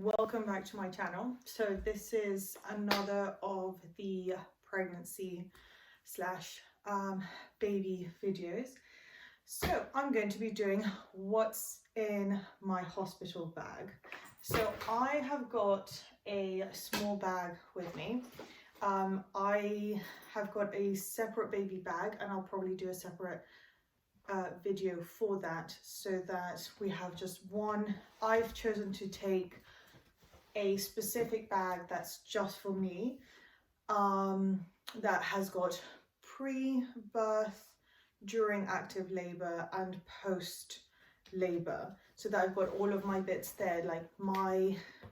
welcome back to my channel. So this is another of the pregnancy slash baby videos. So I'm going to be doing what's in my hospital bag. So I have got a small bag with me. I have got a separate baby bag, and I'll probably do a separate video for that, so that we have just one. I've chosen to take a specific bag that's just for me, that has got pre-birth, during active labor and post labor, so that I've got all of my bits there, like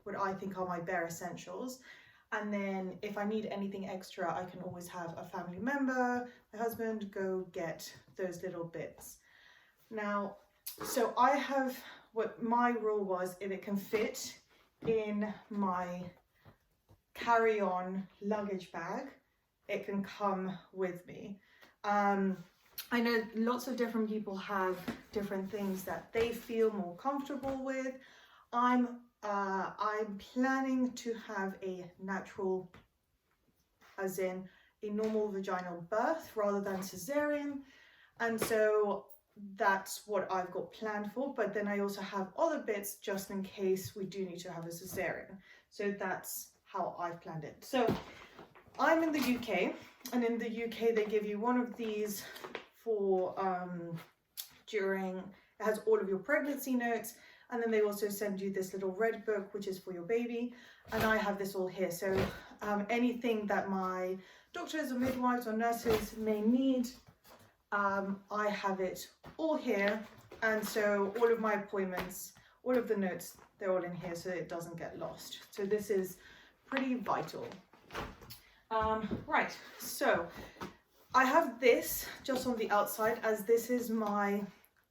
what I think are my bare essentials. And then if I need anything extra, I can always have a family member, my husband, go get those little bits. Now, so I have, what my rule was, if it can fit in my carry-on luggage bag, it can come with me. I know lots of different people have different things that they feel more comfortable with. I'm planning to have a natural, as in a normal vaginal birth rather than cesarean, and so that's what I've got planned for. But then I also have other bits just in case we do need to have a cesarean. So that's how I've planned it. So I'm in the UK, and in the UK they give you one of these for during, it has all of your pregnancy notes, and then they also send you this little red book which is for your baby, and I have this all here. So anything that my doctors or midwives or nurses may need, I have it all here. And so all of my appointments, all of the notes, they're all in here so it doesn't get lost. So this is pretty vital. Right, so I have this just on the outside, as this is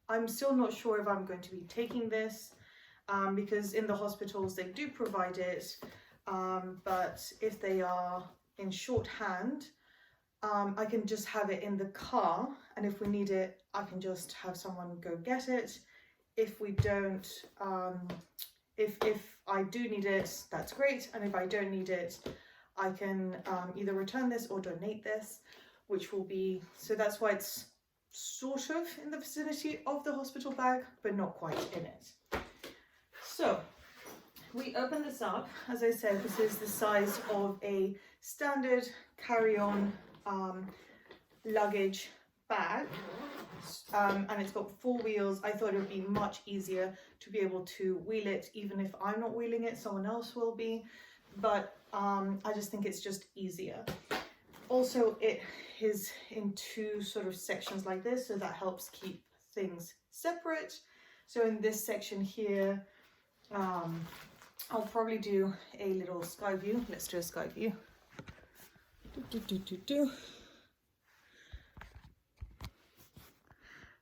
I'm still not sure if I'm going to be taking this, because in the hospitals they do provide it, but if they are in shorthand, I can just have it in the car, and if we need it, I can just have someone go get it. If we don't, if I do need it, that's great, and if I don't need it, I can either return this or donate this, which will be, so that's why it's sort of in the vicinity of the hospital bag, but not quite in it. So we open this up. As I said, this is the size of a standard carry-on luggage bag, and it's got 4 wheels. I thought it would be much easier to be able to wheel it. Even if I'm not wheeling it, someone else will be, but I just think it's just easier. Also, it is in 2 sort of sections like this, so that helps keep things separate. So in this section here, I'll probably do a little sky view. Let's do a sky view.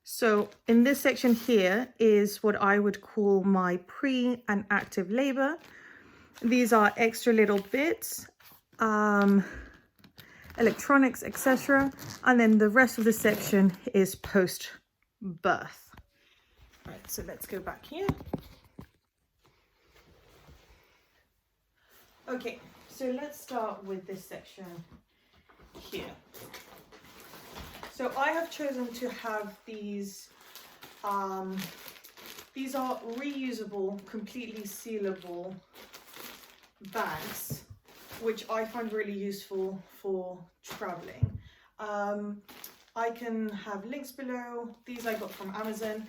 So in this section here is what I would call my pre and active labor. These are extra little bits, electronics, etc. And then the rest of the section is post-birth. Right, so let's go back here. Okay, so let's start with this section here. So I have chosen to have these are reusable, completely sealable bags, which I find really useful for traveling. I can have links below. These I got from Amazon.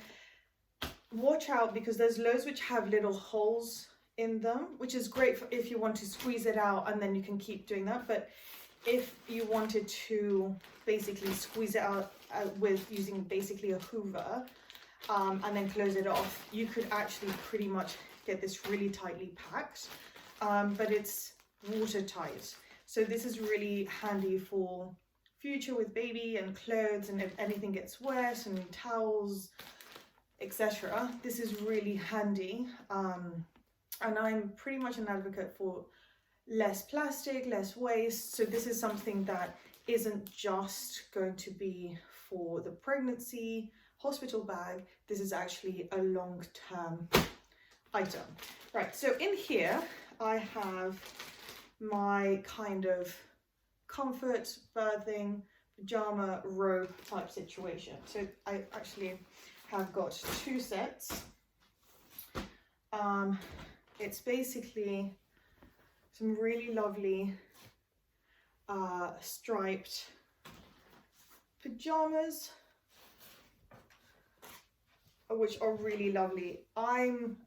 Watch out, because there's loads which have little holes in them, which is great for if you want to squeeze it out, and then you can keep doing that. But if you wanted to basically squeeze it out with using basically a Hoover, and then close it off, you could actually pretty much get this really tightly packed, but it's watertight. So this is really handy for future with baby and clothes, and if anything gets wet, and towels, etc. This is really handy, and I'm pretty much an advocate for less plastic, less waste. So this is something that isn't just going to be for the pregnancy hospital bag. This is actually a long-term item. Right, so in here I have my kind of comfort birthing pajama robe type situation. So I actually have got two sets. It's basically some really lovely striped pajamas, which are really lovely.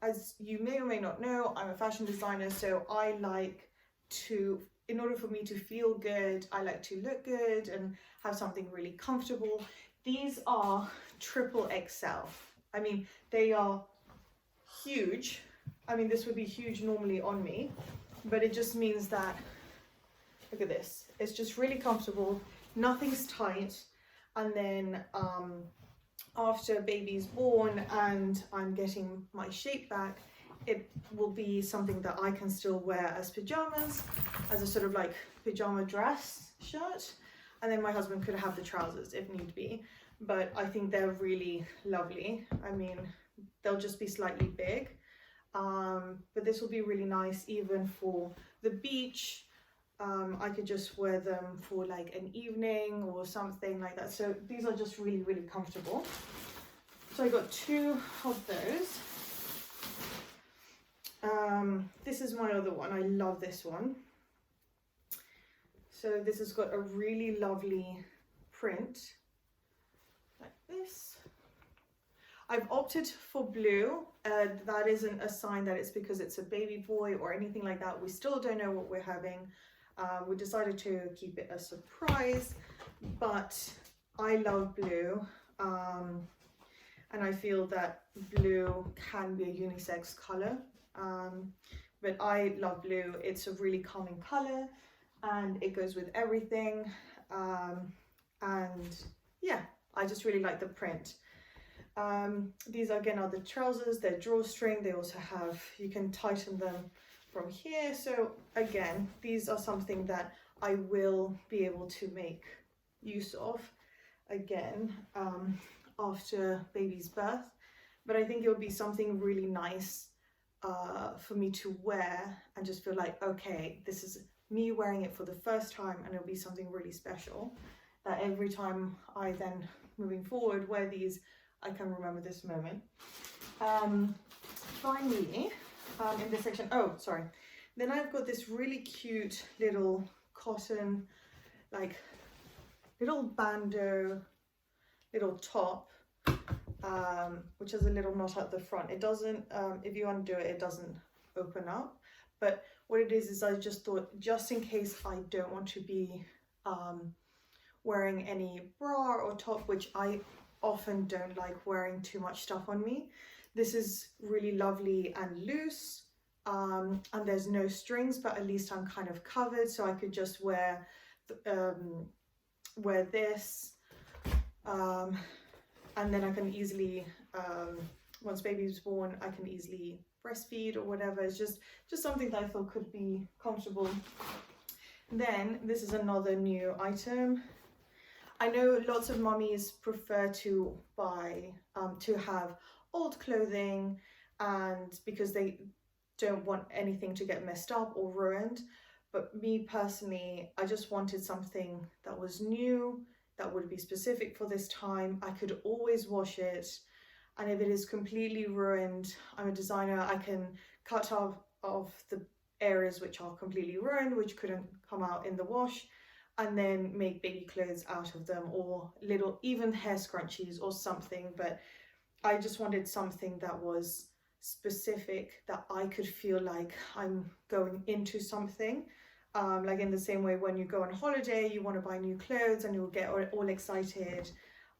As you may or may not know, I'm a fashion designer, so I like to, in order for me to feel good, I like to look good and have something really comfortable. These are triple XL. I mean, they are huge. I mean, this would be huge normally on me, but it just means that, look at this, it's just really comfortable, nothing's tight. And then after baby's born and I'm getting my shape back, it will be something that I can still wear as pajamas, as a sort of like pajama dress shirt. And then my husband could have the trousers if need be. But I think they're really lovely. I mean, they'll just be slightly big. But this will be really nice even for the beach. I could just wear them for like an evening or something like that. So these are just really, really comfortable. So I got two of those. This is my other one. I love this one. So this has got a really lovely print like this. I've opted for blue. That isn't a sign that it's because it's a baby boy or anything like that. We still don't know what we're having. We decided to keep it a surprise, but I love blue. And I feel that blue can be a unisex color. But I love blue. It's a really calming color and it goes with everything. And yeah, I just really like the print. These again are the trousers. They're drawstring. They also have, you can tighten them from here. So again, these are something that I will be able to make use of again after baby's birth. But I think it would be something really nice for me to wear and just feel like, okay, this is me wearing it for the first time, and it'll be something really special that every time I then moving forward wear these, I can remember this moment. Finally, in this section, oh sorry, then I've got this really cute little cotton, like little bandeau little top, which has a little knot at the front. It doesn't, if you undo it, it doesn't open up. But what it is I just thought, just in case I don't want to be wearing any bra or top, which I often don't like wearing too much stuff on me. This is really lovely and loose, and there's no strings, but at least I'm kind of covered, so I could just wear this, and then I can easily, once baby's born, I can easily breastfeed or whatever. It's just something that I thought could be comfortable. Then this is another new item. I know lots of mummies prefer to buy, to have old clothing, and because they don't want anything to get messed up or ruined. But me personally, I just wanted something that was new, that would be specific for this time. I could always wash it, and if it is completely ruined, I'm a designer, I can cut off the areas which are completely ruined, which couldn't come out in the wash, and then make baby clothes out of them, or little, even hair scrunchies or something. But I just wanted something that was specific, that I could feel like I'm going into something. Like in the same way when you go on holiday, you want to buy new clothes and you'll get all excited.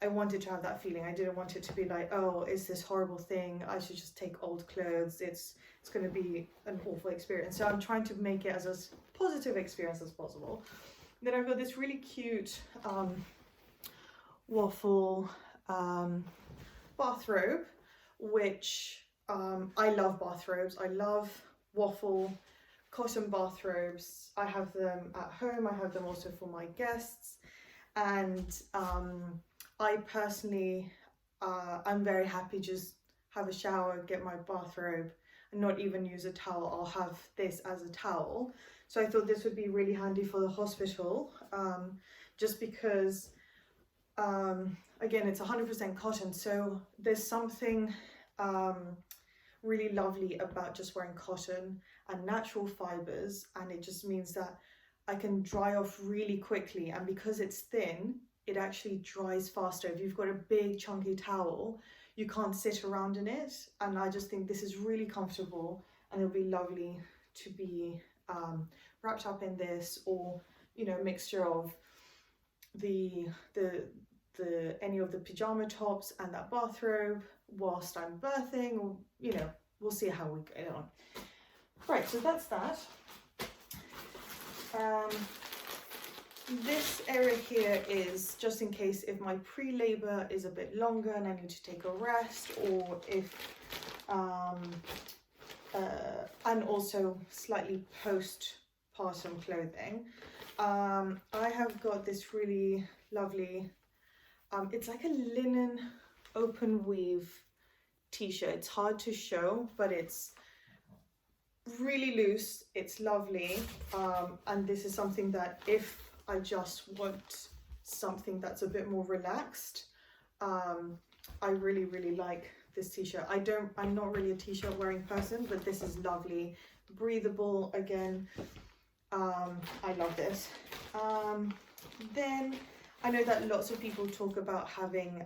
I wanted to have that feeling. I didn't want it to be like, oh, it's this horrible thing, I should just take old clothes, it's going to be an awful experience. So I'm trying to make it as a positive experience as possible. Then I've got this really cute waffle bathrobe, which I love bathrobes. I love waffle cotton bathrobes. I have them at home. I have them also for my guests. And I personally, I'm very happy just have a shower, get my bathrobe and not even use a towel. I'll have this as a towel. So I thought this would be really handy for the hospital, just because, again, it's 100% cotton. So there's something really lovely about just wearing cotton and natural fibers, and it just means that I can dry off really quickly, and because it's thin, it actually dries faster. If you've got a big chunky towel, you can't sit around in it, and I just think this is really comfortable, and it'll be lovely to be wrapped up in this, or a mixture of the any of the pajama tops and that bathrobe whilst I'm birthing, or we'll see how we get on. Right, so that's that. This area here is just in case if my pre-labor is a bit longer and I need to take a rest, or if and also slightly postpartum clothing. I have got this really lovely, it's like a linen open weave t-shirt. It's hard to show, but it's really loose, it's lovely, and this is something that if I just want something that's a bit more relaxed, I really like this t-shirt. I'm not really a t-shirt wearing person, but this is lovely, breathable. Again, I love this. Then I know that lots of people talk about having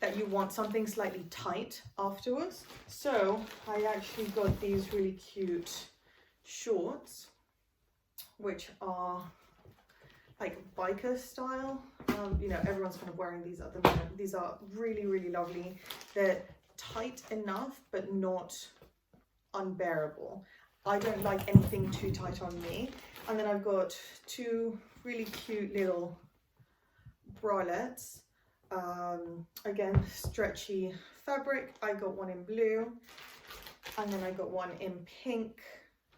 that you want something slightly tight afterwards. So I actually got these really cute shorts, which are like biker style. Everyone's kind of wearing these at the moment. These are really lovely. They're tight enough, but not unbearable. I don't like anything too tight on me. And then I've got two really cute little bralettes. Again, stretchy fabric. I got one in blue, and then I got one in pink,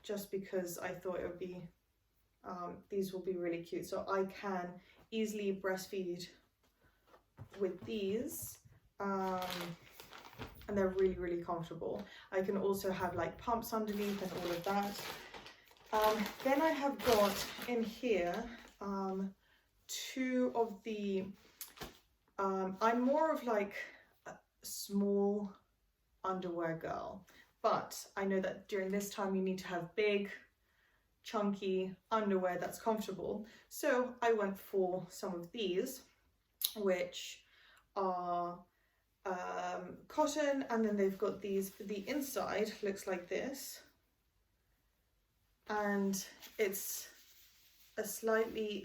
just because I thought it would be, these will be really cute. So I can easily breastfeed with these, and they're really comfortable. I can also have like pumps underneath and all of that. Then I have got in here two of the, I'm more of like a small underwear girl, but I know that during this time you need to have big chunky underwear that's comfortable. So I went for some of these, which are cotton, and then they've got these, the inside looks like this, and it's a slightly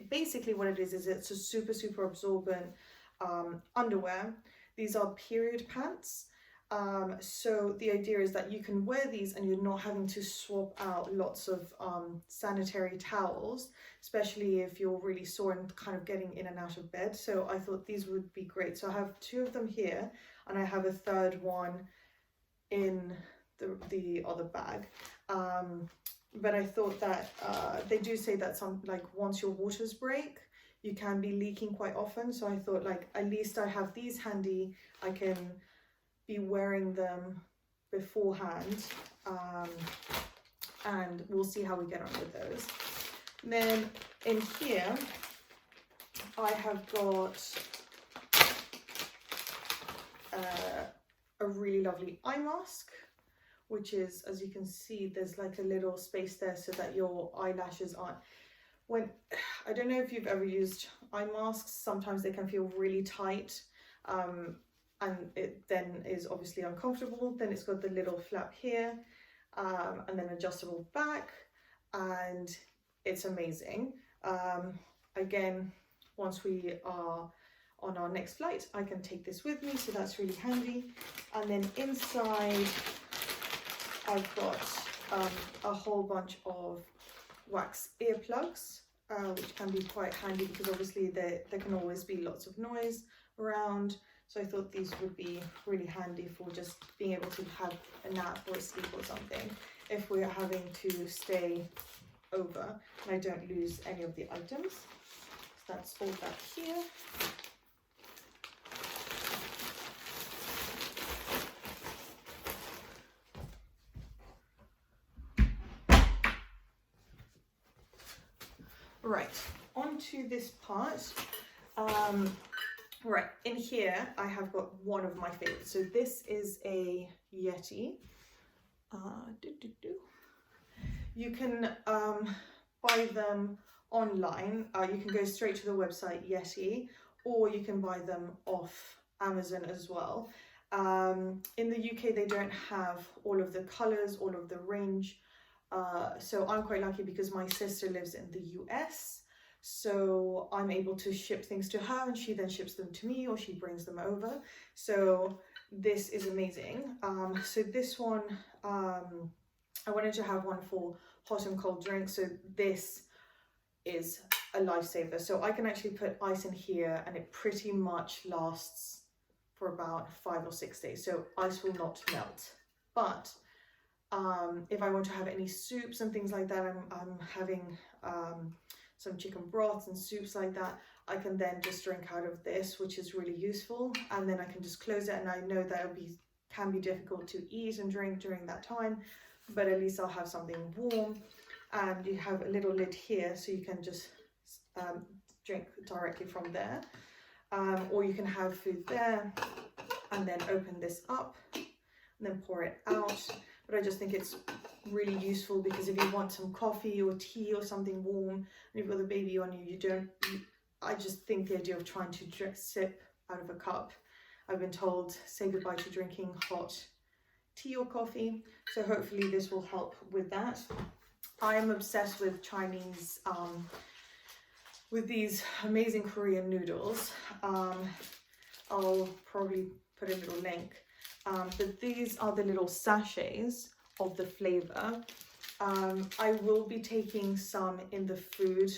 basically what it is it's a super absorbent underwear. These are period pants, so the idea is that you can wear these and you're not having to swap out lots of sanitary towels, especially if you're really sore and kind of getting in and out of bed. So I thought these would be great. So I have two of them here, and I have a third one in the other bag. But I thought that they do say that once your waters break, you can be leaking quite often. So I thought at least I have these handy. I can be wearing them beforehand, and we'll see how we get on with those. And then in here, I have got a really lovely eye mask, which is, as you can see, there's like a little space there so that your eyelashes aren't, I don't know if you've ever used eye masks, sometimes they can feel really tight, and it then is obviously uncomfortable. Then it's got the little flap here, and then adjustable back, and it's amazing. Again, once we are on our next flight, I can take this with me, so that's really handy. And then inside, I've got a whole bunch of wax earplugs, which can be quite handy because obviously there can always be lots of noise around. So I thought these would be really handy for just being able to have a nap or a sleep or something if we're having to stay over and I don't lose any of the items. So that's all back here. Right, onto this part. Right, in here I have got one of my favorites. So this is a Yeti. You can buy them online. You can go straight to the website Yeti, or you can buy them off Amazon as well. In the UK they don't have all of the colors, all of the range. So I'm quite lucky because my sister lives in the US. So I'm able to ship things to her and she then ships them to me, or she brings them over. So this is amazing. So this one, I wanted to have one for hot and cold drinks. So this is a lifesaver. So I can actually put ice in here and it pretty much lasts for about 5 or 6 days. So ice will not melt. But if I want to have any soups and things like that, I'm having some chicken broths and soups like that, I can then just drink out of this, which is really useful. And then I can just close it, and I know that can be difficult to eat and drink during that time, but at least I'll have something warm. And you have a little lid here, so you can just drink directly from there. Or you can have food there and then open this up and then pour it out. But I just think it's really useful because if you want some coffee or tea or something warm and you've got the baby on you, I just think the idea of trying to sip out of a cup, I've been told, say goodbye to drinking hot tea or coffee. So hopefully this will help with that. I am obsessed with Chinese, with these amazing Korean noodles. I'll probably put a little link. But these are the little sachets of the flavor. I will be taking some in the food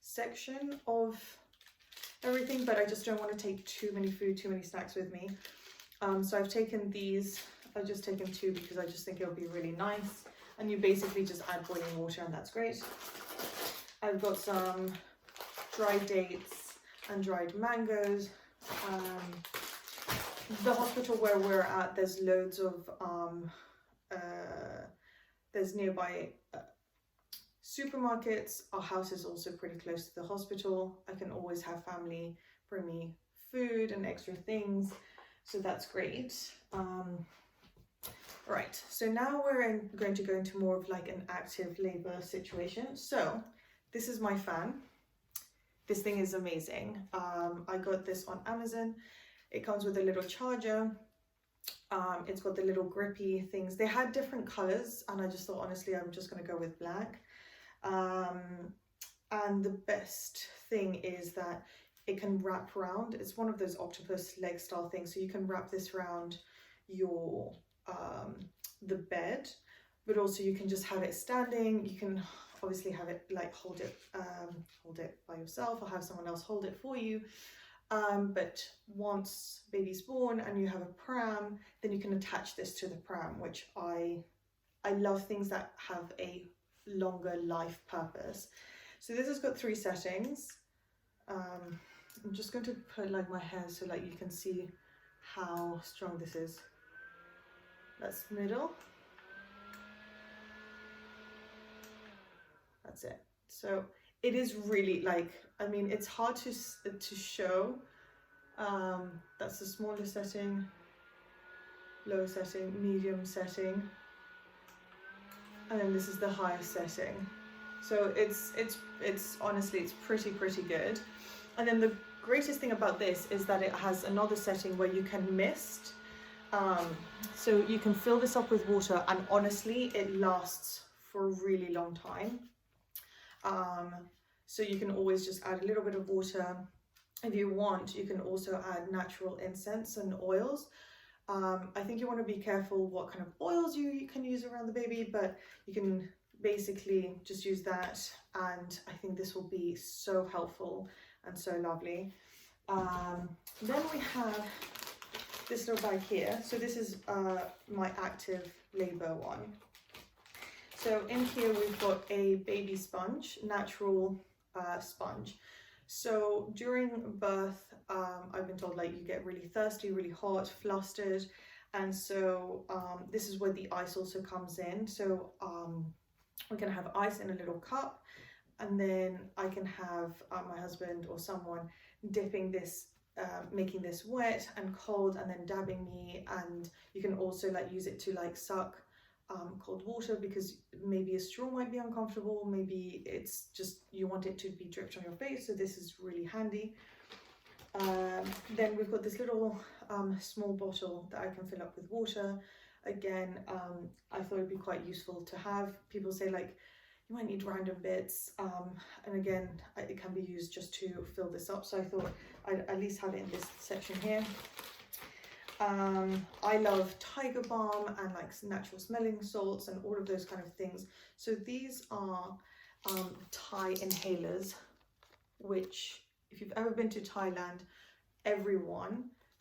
section of everything, but I just don't want to take too many snacks with me. So I've taken these. I've just taken 2 because I just think it'll be really nice. And you basically just add boiling water and that's great. I've got some dried dates and dried mangoes. The hospital where we're at, there's loads of there's nearby supermarkets. Our house is also pretty close to the hospital. I can always have family bring me food and extra things, so that's great. Right, so now we're going to go into more of like an active labor situation. So this is my fan. This thing is amazing. I got this on Amazon. It comes with a little charger. It's got the little grippy things. They had different colors and I just thought, honestly, I'm just going to go with black. And the best thing is that it can wrap around. It's one of those octopus leg style things. So you can wrap this around your the bed, but also you can just have it standing. You can obviously have it like hold it by yourself or have someone else hold it for you. But once baby's born and you have a pram, then you can attach this to the pram, which I love things that have a longer life purpose. So this has got 3 settings. I'm just going to put like my hair so like you can see how strong this is. That's middle. That's it. So it is really like, I mean, it's hard to show. That's the smaller setting, lower setting, medium setting, and then this is the highest setting. So it's honestly, it's pretty good. And then the greatest thing about this is that it has another setting where you can mist. So you can fill this up with water, and honestly, it lasts for a really long time. So you can always just add a little bit of water. If you want, you can also add natural incense and oils. I think you want to be careful what kind of oils you can use around the baby, but you can basically just use that, and I think this will be so helpful and so lovely. Then we have this little bag here. So this is my active labor one. So in here we've got a baby sponge, natural sponge. So during birth, I've been told like you get really thirsty, really hot, flustered, and so this is where the ice also comes in. So we're gonna have ice in a little cup, and then I can have my husband or someone dipping this, making this wet and cold, and then dabbing me. And you can also like use it to like suck cold water, because maybe a straw might be uncomfortable, maybe it's just you want it to be dripped on your face, so this is really handy. Then we've got this little small bottle that I can fill up with water. Again, I thought it'd be quite useful to have. People say like you might need random bits, and again, it can be used just to fill this up, so I thought I'd at least have it in this section here. I love Tiger Balm and like natural smelling salts and all of those kind of things. So these are Thai inhalers, which if you've ever been to Thailand,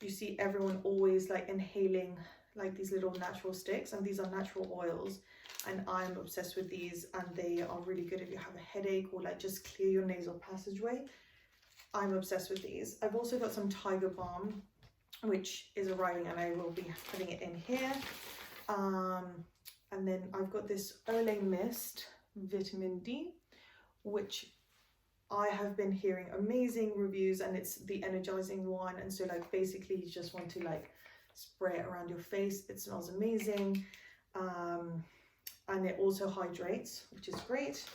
you see everyone always like inhaling like these little natural sticks, and these are natural oils, and I'm obsessed with these, and they are really good if you have a headache or like just clear your nasal passageway. I'm obsessed with these. I've also got some Tiger Balm, which is arriving, and I will be putting it in here. And then I've got this Olay Mist Vitamin D, which I have been hearing amazing reviews, and it's the energizing one, and so like basically you just want to like spray it around your face. It smells amazing, and it also hydrates, which is great.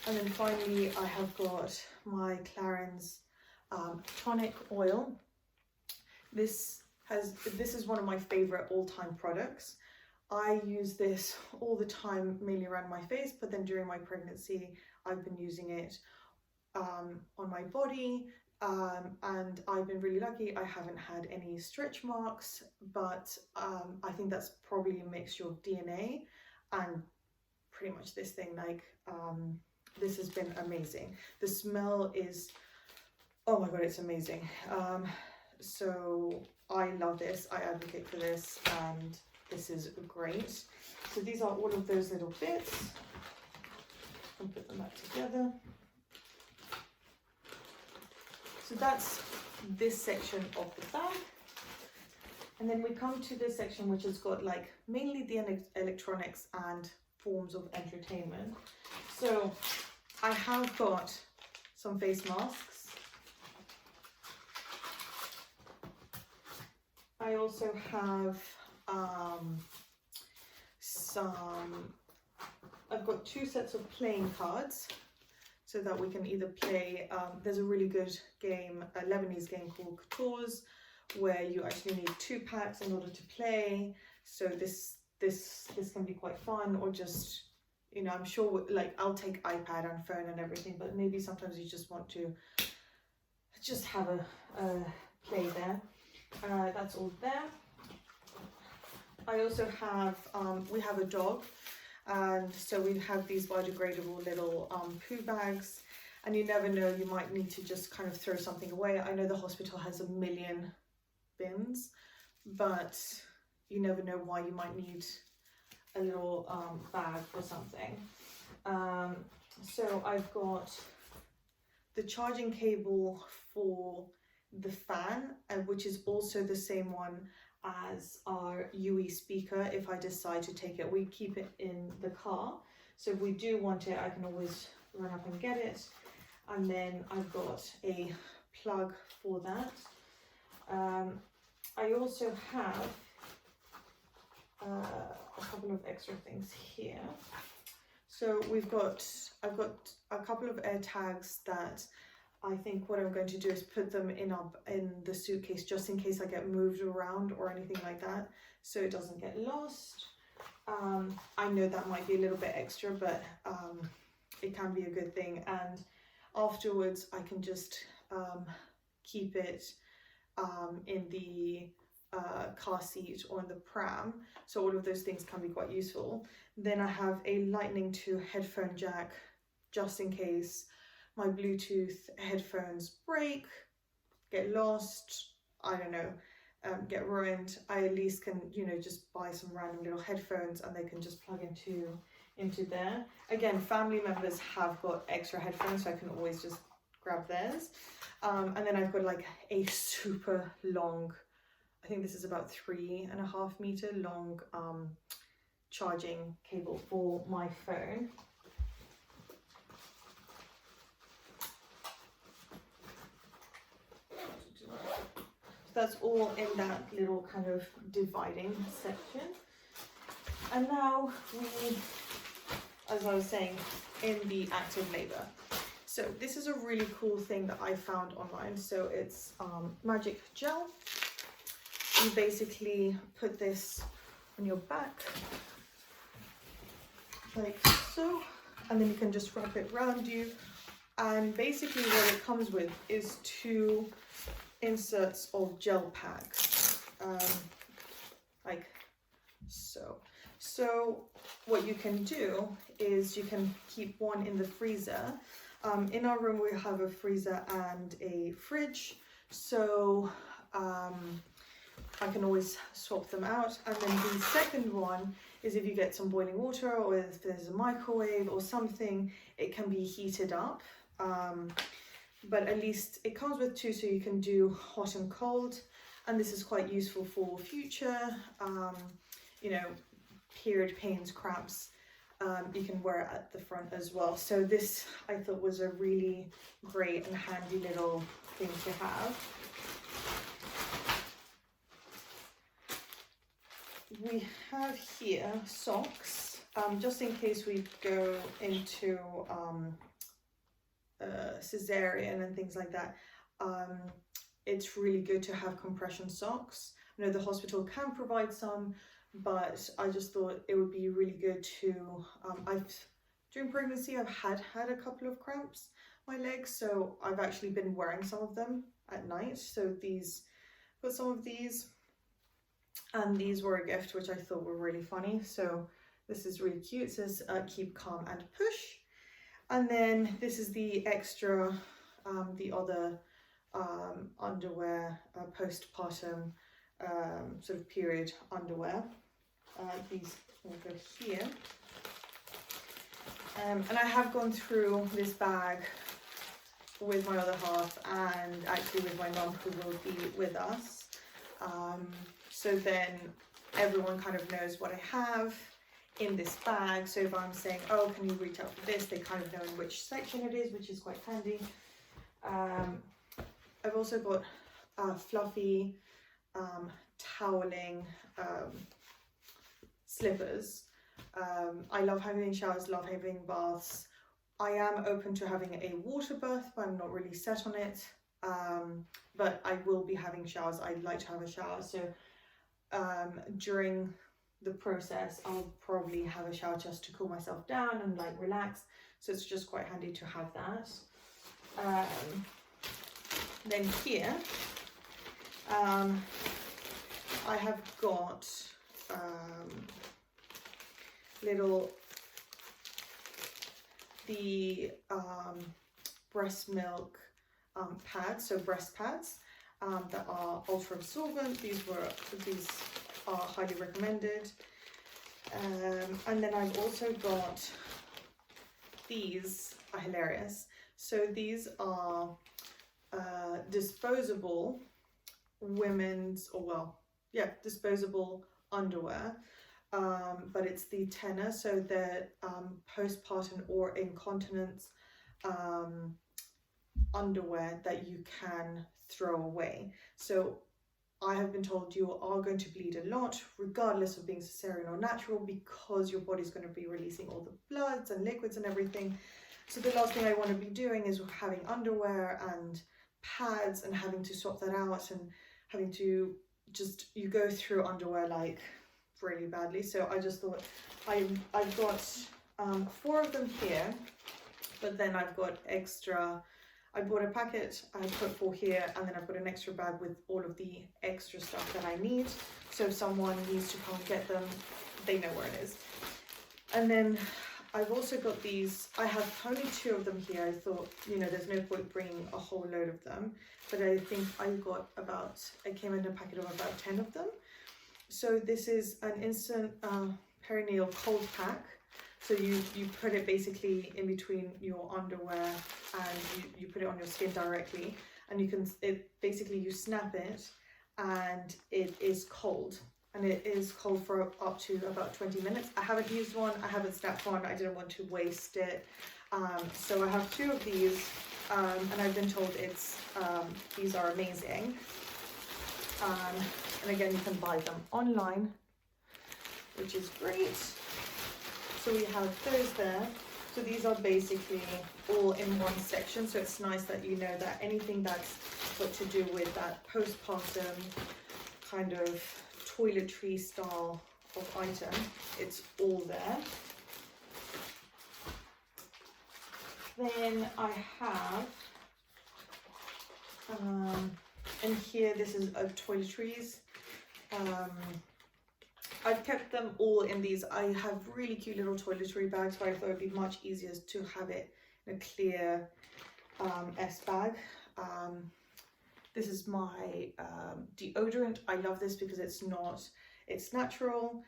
And then finally I have got my Clarins tonic oil. This is one of my favorite all-time products. I use this all the time, mainly around my face, but then during my pregnancy I've been using it on my body, and I've been really lucky. I haven't had any stretch marks, but I think that's probably a mixture of DNA and pretty much this thing, like this has been amazing. The smell is, oh my god, it's amazing. So I love this, I advocate for this, and this is great. So these are all of those little bits. I'll put them back together. So that's this section of the bag. And then we come to this section, which has got like mainly the electronics and forms of entertainment. So I have got some face masks. I also have I've got 2 sets of playing cards, so that we can either play, there's a really good game, a Lebanese game called Katoz, where you actually need 2 packs in order to play. So this can be quite fun, or just, you know, I'm sure like I'll take iPad and phone and everything, but maybe sometimes you just want to just have a play there. That's all there. I also have, we have a dog, and so we have these biodegradable little poo bags, and you never know, you might need to just kind of throw something away. I know the hospital has a million bins, but you never know why you might need a little bag for something. So I've got the charging cable for the fan, which is also the same one as our UE speaker. If I decide to take it, we keep it in the car, so if we do want it, I can always run up and get it. And then I've got a plug for that. I also have a couple of extra things here. So I've got a couple of air tags that I think what I'm going to do is put them in the suitcase, just in case I get moved around or anything like that, so it doesn't get lost. I know that might be a little bit extra, but it can be a good thing, and afterwards I can just keep it in the car seat or in the pram, so all of those things can be quite useful. Then I have a lightning to headphone jack, just in case my Bluetooth headphones break, get lost, I don't know, get ruined. I at least can, you know, just buy some random little headphones and they can just plug into there. Again, family members have got extra headphones, so I can always just grab theirs. And then I've got like a super long, I think this is about 3.5 meter long charging cable for my phone. that's all in that little kind of dividing section. And now we, as I was saying, in the active labor. So this is a really cool thing that I found online. So it's magic gel. You basically put this on your back like so, and then you can just wrap it around you. And basically what it comes with is 2 inserts of gel packs, like so. So what you can do is you can keep one in the freezer. In our room we have a freezer and a fridge, so I can always swap them out. And then the second one is if you get some boiling water, or if there's a microwave or something, it can be heated up. But at least it comes with 2, so you can do hot and cold. And this is quite useful for future, you know, period pains, cramps. You can wear it at the front as well. So this I thought was a really great and handy little thing to have. We have here socks, just in case we go into cesarean and things like that. It's really good to have compression socks. I know the hospital can provide some, but I just thought it would be really good to, during pregnancy I've had a couple of cramps my legs, so I've actually been wearing some of them at night. So these, got some of these, and these were a gift which I thought were really funny. So this is really cute. It says keep calm and push. And then this is the extra, the other underwear, postpartum sort of period underwear. These will go here. And I have gone through this bag with my other half, and actually with my mum, who will be with us. So then everyone kind of knows what I have in this bag. So if I'm saying, oh, can you reach out for this, they kind of know in which section it is, which is quite handy. I've also got fluffy toweling slippers. I love having showers, love having baths. I am open to having a water bath, but I'm not really set on it. But I will be having showers. I'd like to have a shower. So during the process, I'll probably have a shower just to cool myself down and like relax. So it's just quite handy to have that. Then here, I have got the breast milk pads, so breast pads that are ultra absorbent. These are highly recommended. And then I've also got these are hilarious. So these are disposable women's, disposable underwear, but it's the Tena, so they're postpartum or incontinence underwear that you can throw away. So I have been told you are going to bleed a lot, regardless of being cesarean or natural, because your body's going to be releasing all the bloods and liquids and everything. So the last thing I want to be doing is having underwear and pads and having to swap that out and having to you go through underwear like really badly. So I just thought I've got 4 of them here, but then I've got extra. I bought a packet, I put 4 here, and then I've got an extra bag with all of the extra stuff that I need. So if someone needs to come get them, they know where it is. And then I've also got these. I have only 2 of them here. I thought, there's no point bringing a whole load of them, but I think I came in a packet of about 10 of them. So this is an instant perineal cold pack. So you put it basically in between your underwear and you put it on your skin directly, and you snap it and it is cold. And it is cold for up to about 20 minutes. I haven't used one, I haven't snapped one, I didn't want to waste it. So I have 2 of these, and I've been told these are amazing. And again, you can buy them online, which is great. So we have those there. So these are basically all in one section. So it's nice that you know that anything that's got to do with that postpartum kind of toiletry style of item, it's all there. Then I have, and here this is of toiletries. I've kept them all in these. I have really cute little toiletry bags, but I thought it'd be much easier to have it in a clear S bag. This is my deodorant. I love this because it's natural.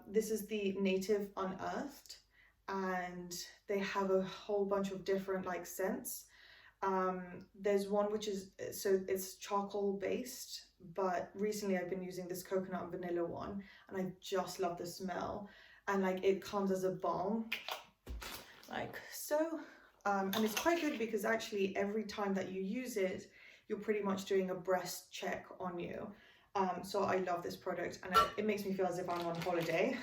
This is the Native Unearthed, and they have a whole bunch of different like scents. There's one which is, so it's charcoal based, but recently I've been using this coconut and vanilla one, and I just love the smell, and like it comes as a balm like so. And it's quite good because actually every time that you use it, you're pretty much doing a breast check on you. So I love this product, and it makes me feel as if I'm on holiday.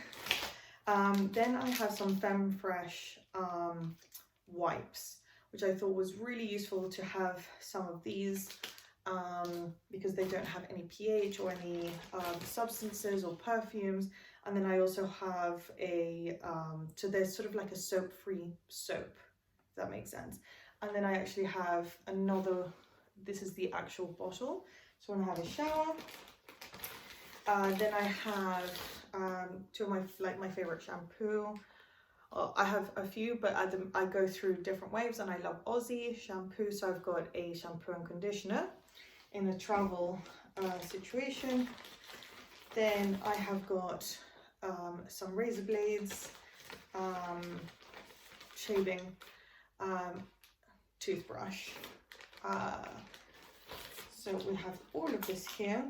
Then I have some Femfresh wipes, which I thought was really useful to have some of these, because they don't have any pH or any substances or perfumes. And then I also have a, so there's sort of like a soap-free soap, if that makes sense. And then I actually have another, this is the actual bottle. So when I have a shower, then I have two of my favorite shampoo. I have a few, but I go through different waves, and I love Aussie shampoo. So I've got a shampoo and conditioner in a travel situation. Then I have got some razor blades, shaving, toothbrush. So we have all of this here.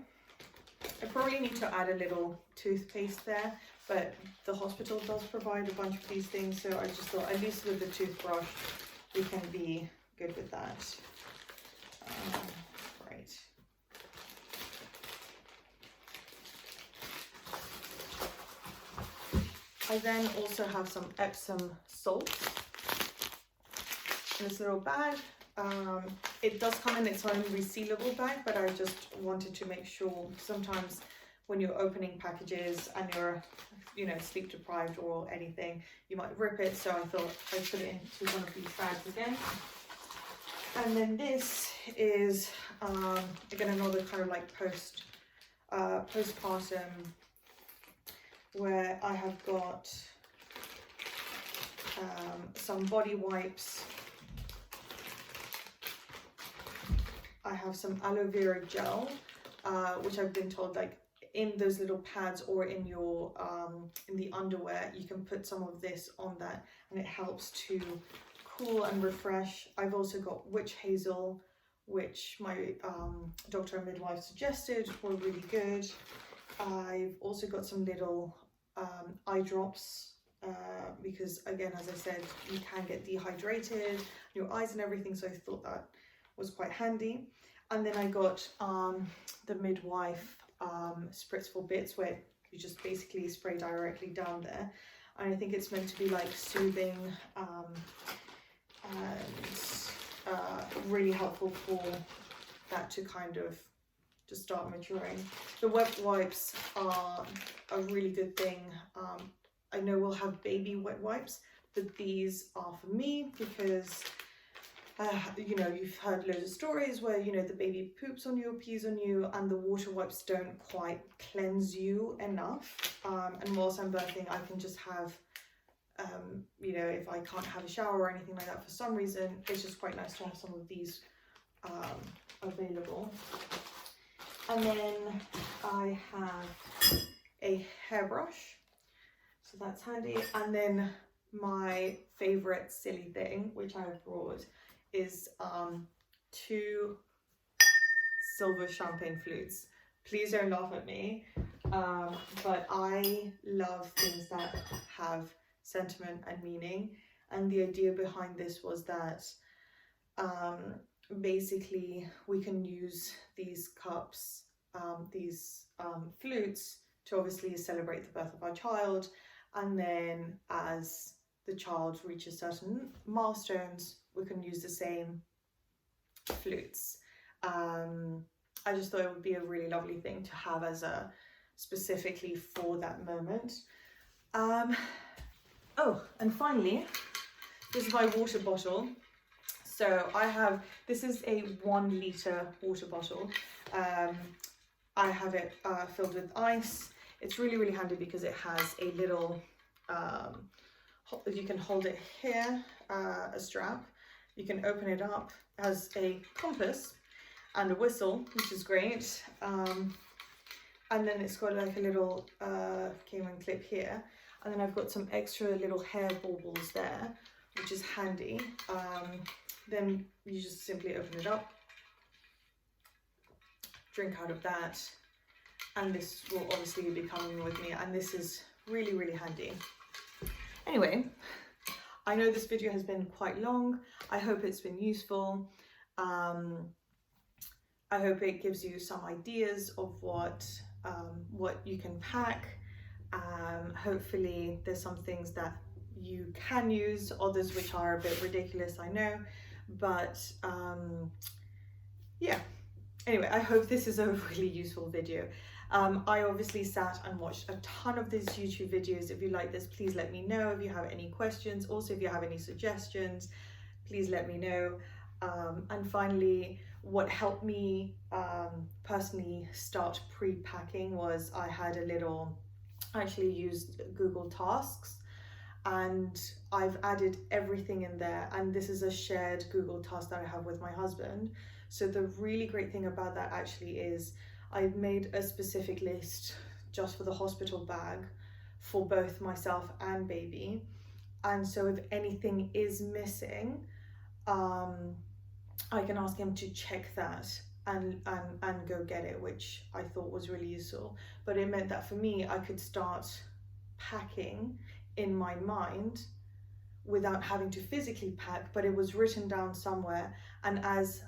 I probably need to add a little toothpaste there, but the hospital does provide a bunch of these things, so I just thought at least with the toothbrush we can be good with that. Right. I then also have some Epsom salts in this little bag. It does come in its own resealable bag, but I just wanted to make sure, sometimes when you're opening packages and you're, you know, sleep deprived or anything, you might rip it, so I thought I'd put it into one of these bags again. And then this is again another kind of like postpartum, where I have got some body wipes. I have some aloe vera gel, which I've been told, like, in those little pads or in your in the underwear, you can put some of this on that, and it helps to cool and refresh. I've also got witch hazel, which my doctor and midwife suggested were really good. I've also got some little eye drops, because again, as I said, you can get dehydrated, your eyes and everything, so I thought that was quite handy. And then I got the midwife spritzful bits, where you just basically spray directly down there, and I think it's meant to be like soothing and really helpful for that to kind of just start maturing. The wet wipes are a really good thing. I know we'll have baby wet wipes, but these are for me because you know, you've heard loads of stories where, you know, the baby poops on you or pees on you, and the water wipes don't quite cleanse you enough. And whilst I'm birthing, I can just have, you know, if I can't have a shower or anything like that for some reason, it's just quite nice to have some of these available. And then I have a hairbrush, so that's handy. And then my favorite silly thing, which I've brought, is 2 silver champagne flutes. Please don't laugh at me, but I love things that have sentiment and meaning. And the idea behind this was that basically we can use these cups these flutes to obviously celebrate the birth of our child, and then as the child reaches certain milestones, we can use the same flutes. I just thought it would be a really lovely thing to have as a specifically for that moment. Oh, and finally, this is my water bottle. So this is a 1 litre water bottle. I have it filled with ice. It's really, really handy because it has a little, you can hold it here, a strap. You can open it up, it has a compass and a whistle, which is great. And then it's got like a little cayman clip here. And then I've got some extra little hair baubles there, which is handy. Then you just simply open it up, drink out of that, and this will obviously be coming with me, and this is really, really handy. Anyway, I know this video has been quite long. I hope it's been useful. I hope it gives you some ideas of what you can pack. Hopefully there's some things that you can use, others which are a bit ridiculous, I know, but yeah. Anyway, I hope this is a really useful video. I obviously sat and watched a ton of these YouTube videos. If you like this, please let me know. If you have any questions, also if you have any suggestions, please let me know. And finally, what helped me personally start pre-packing was I actually used Google Tasks, and I've added everything in there, and this is a shared Google Task that I have with my husband. So the really great thing about that actually is I've made a specific list just for the hospital bag for both myself and baby, and so if anything is missing, I can ask him to check that and go get it, which I thought was really useful. But it meant that for me, I could start packing in my mind without having to physically pack, but it was written down somewhere, and as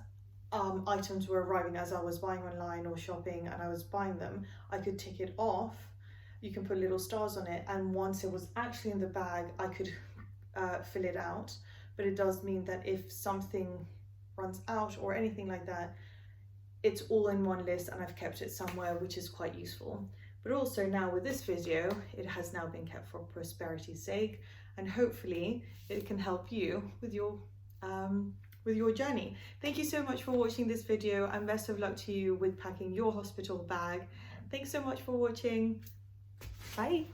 items were arriving, as I was buying online or shopping and I was buying them, I could tick it off. You can put little stars on it, and once it was actually in the bag, I could fill it out. But it does mean that if something runs out or anything like that, it's all in one list and I've kept it somewhere, which is quite useful. But also now with this video, it has now been kept for prosperity's sake, and hopefully it can help you with your journey. Thank you so much for watching this video, and best of luck to you with packing your hospital bag. Thanks so much for watching. Bye.